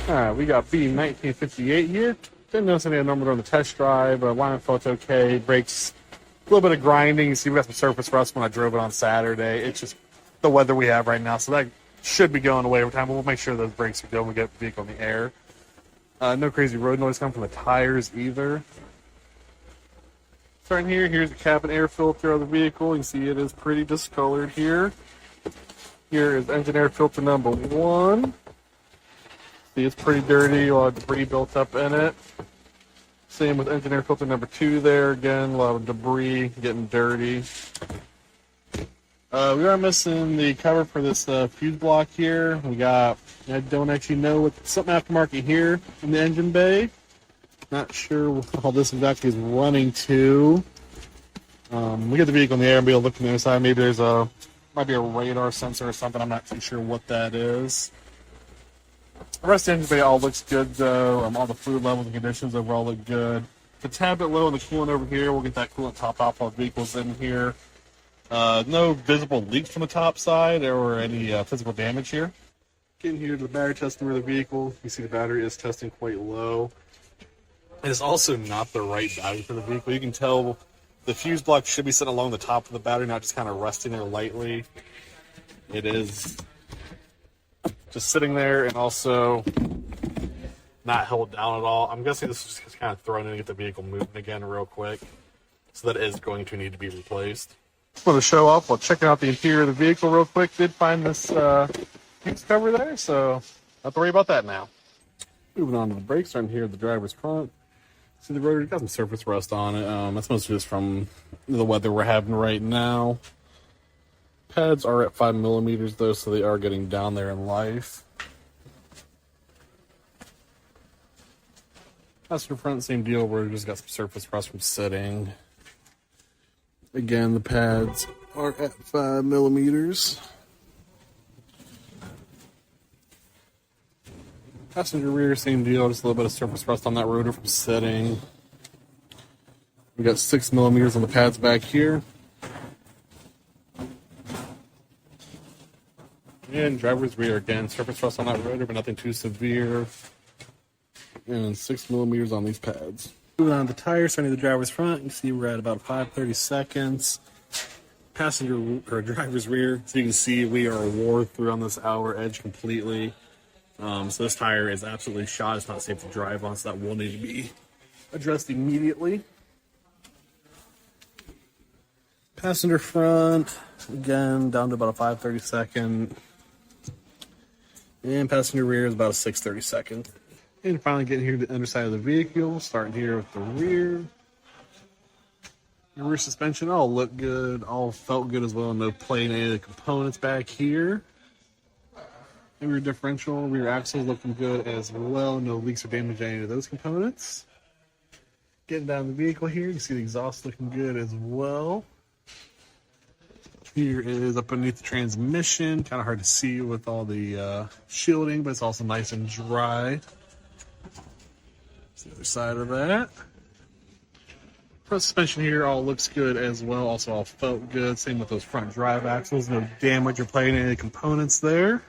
All right, we got B1958 here. Didn't notice any number on the test drive. Alignment felt okay. Brakes, a little bit of grinding. You see, we got some surface rust when I drove it on Saturday. It's just the weather we have right now, so that should be going away over time. But we'll make sure those brakes are good when we get the vehicle in the air. No crazy road noise coming from the tires either. Starting here, here's the cabin air filter of the vehicle. You can see it is pretty discolored here. Here is engine air filter number 1. See, it's pretty dirty, a lot of debris built up in it. Same with engine air filter number 2 there. Again, a lot of debris, getting dirty. We are missing the cover for this fuse block here. I don't actually know what, something aftermarket here in the engine bay. Not sure what all this exactly is running to. We get the vehicle in the air and be able to look on the other side. Maybe might be a radar sensor or something. I'm not too sure what that is. The rest of the engine bay all looks good though. All the fluid levels and conditions overall look good. It's a tad bit low on the coolant over here. We'll get that coolant topped off while the vehicle's in here. No visible leaks from the top side or any physical damage here. Getting here to the battery testing of the vehicle. You see the battery is testing quite low. And it's also not the right battery for the vehicle. You can tell the fuse block should be sitting along the top of the battery, not just kind of resting there lightly. It is just sitting there and also not held down at all. I'm guessing this is just kind of thrown in to get the vehicle moving again real quick. So that is going to need to be replaced. Just want to show off while checking out the interior of the vehicle real quick. Did find this fuse cover there, so not have to worry about that now. Moving on to the brakes, starting here at the driver's front. See the rotor got some surface rust on it. That's mostly just from the weather we're having right now. Pads are at 5 millimeters though, so they are getting down there in life. Passenger front, same deal, where we just got some surface rust from sitting. Again, the pads are at 5 millimeters. Passenger rear, same deal, just a little bit of surface rust on that rotor from sitting. We got 6 millimeters on the pads back here. And driver's rear, again, surface rust on that rotor, but nothing too severe. And 6 millimeters on these pads. Moving on to the tires, starting at the driver's front, you can see we're at about 5/32. Passenger or driver's rear, so you can see we are wore through on this outer edge completely. So this tire is absolutely shot. It's not safe to drive on, so that will need to be addressed immediately. Passenger front, again, down to about a 5/32. And passenger rear is about a 6/32. And finally getting here to the underside of the vehicle, starting here with the rear. The rear suspension all looked good, all felt good as well. No play in any of the components back here. The rear differential, rear axles looking good as well. No leaks or damage to any of those components. Getting down the vehicle here, you can see the exhaust looking good as well. Here is up underneath the transmission. Kind of hard to see with all the shielding, but it's also nice and dry. That's the other side of that. Front suspension here all looks good as well. Also all felt good. Same with those front drive axles. No damage or play in any components there.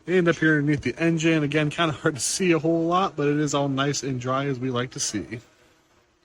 And up here underneath the engine, again, kind of hard to see a whole lot, but it is all nice and dry as we like to see.